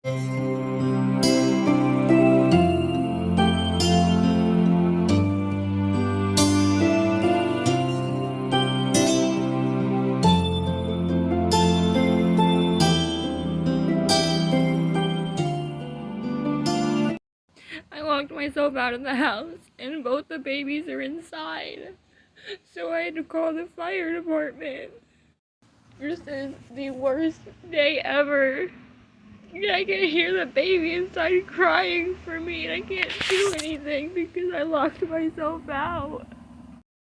I locked myself out of the house, and both the babies are inside. So I had to call the fire department. This is the worst day ever. I can hear the baby inside crying for me, and I can't do anything because I locked myself out.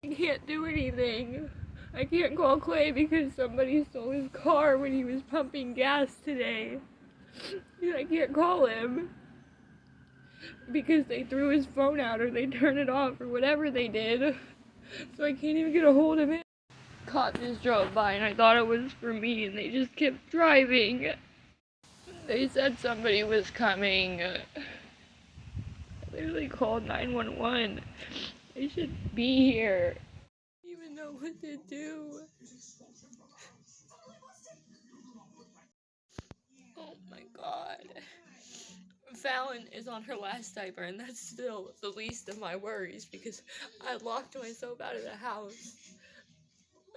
I can't do anything. I can't call Clay because somebody stole his car when he was pumping gas today. And I can't call him because they threw his phone out or they turned it off or whatever they did. So I can't even get a hold of him. Cop just drove by and I thought it was for me and they just kept driving. They said somebody was coming. I literally called 911. They should be here. I don't even know what to do. Oh my god. Fallon is on her last diaper, and that's still the least of my worries because I locked myself out of the house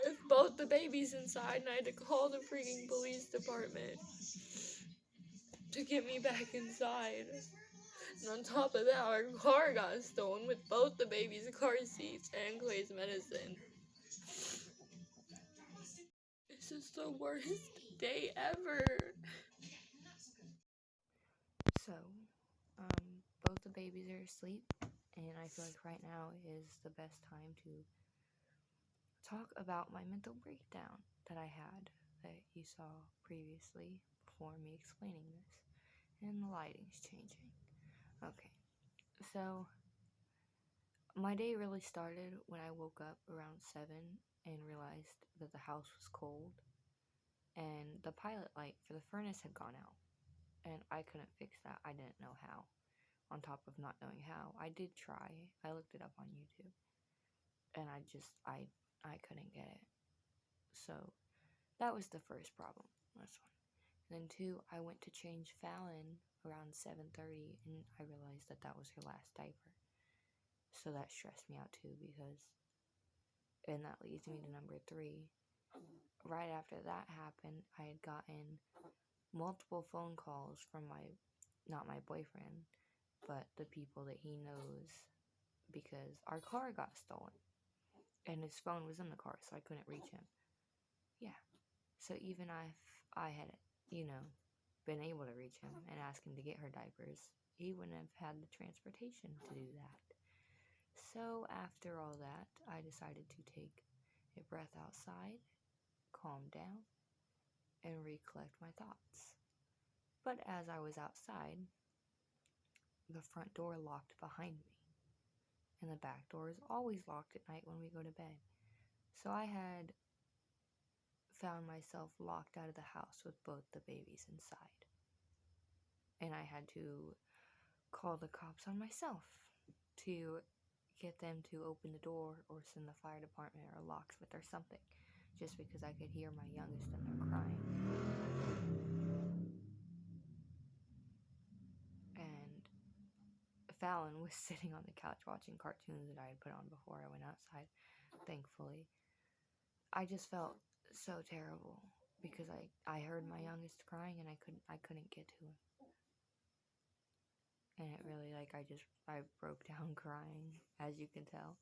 with both the babies inside, and I had to call the freaking police department to get me back inside. And on top of that, our car got stolen with both the babies' car seats and Clay's medicine. This is the worst day ever. So, both the babies are asleep, and I feel like right now is the best time to talk about my mental breakdown that I had that you saw previously before me explaining this. And the lighting's changing. Okay, so my day really started when I woke up around 7 and realized that the house was cold and the pilot light for the furnace had gone out. And I couldn't fix that. I didn't know how. On top of not knowing how, I did try. I looked it up on YouTube. And I couldn't get it. So that was the first problem. This one. Then 2, I went to change Fallon around 7:30 and I realized that was her last diaper. So that stressed me out too and that leads me to number 3. Right after that happened, I had gotten multiple phone calls from not my boyfriend, but the people that he knows because our car got stolen. And his phone was in the car, so I couldn't reach him. Yeah. So even if I had, been able to reach him and ask him to get her diapers, he wouldn't have had the transportation to do that. So after all that, I decided to take a breath outside, calm down, and recollect my thoughts. But as I was outside, the front door locked behind me. And the back door is always locked at night when we go to bed. So I had found myself locked out of the house with both the babies inside. And I had to call the cops on myself to get them to open the door or send the fire department or locksmith or something, just because I could hear my youngest in there crying. And Fallon was sitting on the couch watching cartoons that I had put on before I went outside, thankfully. I just felt so terrible because I heard my youngest crying and I couldn't get to him. And it really, I broke down crying, as you can tell.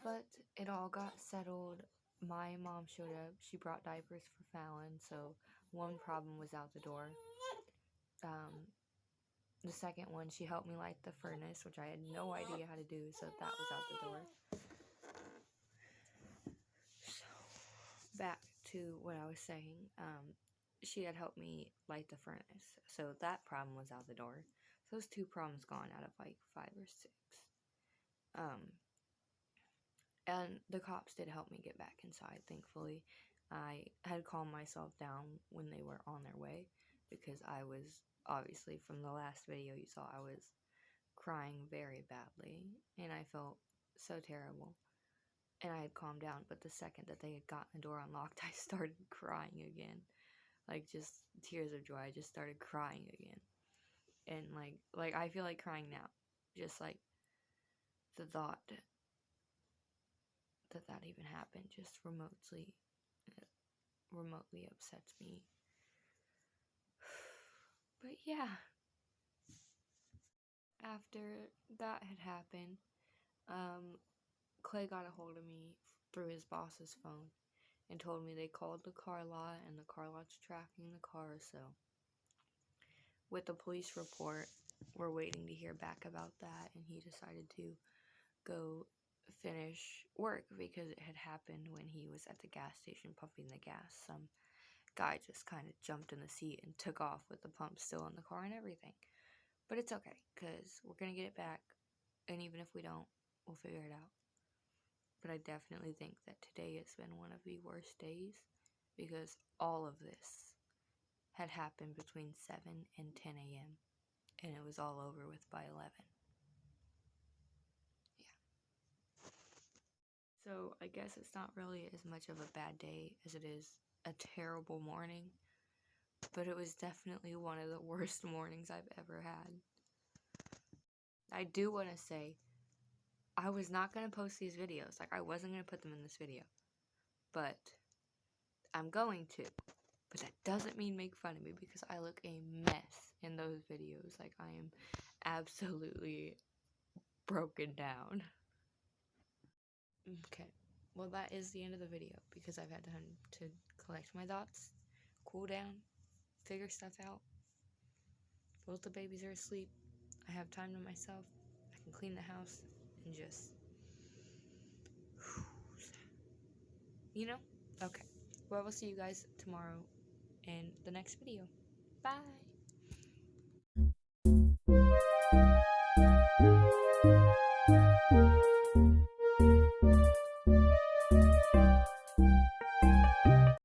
But it all got settled. My mom showed up. She brought diapers for Fallon, so one problem was out the door. The second one, she helped me light the furnace, which I had no idea how to do, so that was out the door. So, back to what I was saying. She had helped me light the furnace, so that problem was out the door. So those 2 problems gone out of 5 or 6. And the cops did help me get back inside, thankfully. I had calmed myself down when they were on their way because I was, obviously, from the last video you saw, I was crying very badly and I felt so terrible. And I had calmed down, but the second that they had gotten the door unlocked, I started crying again. Just tears of joy. I just started crying again. And like I feel like crying now. Just like the thought that even happened just remotely upsets me. But yeah, after that had happened, Clay got a hold of me through his boss's phone and told me they called the car lot and the car lot's tracking the car. So with the police report, we're waiting to hear back about that, and he decided to go finish work because it had happened when he was at the gas station pumping the gas. Some guy just kind of jumped in the seat and took off with the pump still in the car and everything. But it's okay, because we're going to get it back, and even if we don't, we'll figure it out. But I definitely think that today has been one of the worst days, because all of this had happened between 7 and 10 a.m., and it was all over with by 11. Yeah. So I guess it's not really as much of a bad day as it is a terrible morning, but it was definitely one of the worst mornings I've ever had. I do want to say, I was not going to post these videos. Like, I wasn't going to put them in this video. But I'm going to. But that doesn't mean make fun of me, because I look a mess in those videos. Like, I am absolutely broken down. Okay. Well, that is the end of the video, because I've had time to collect my thoughts, cool down, figure stuff out. Both the babies are asleep. I have time to myself. I can clean the house and just, you know? Okay. Well, we'll see you guys tomorrow in the next video. Bye!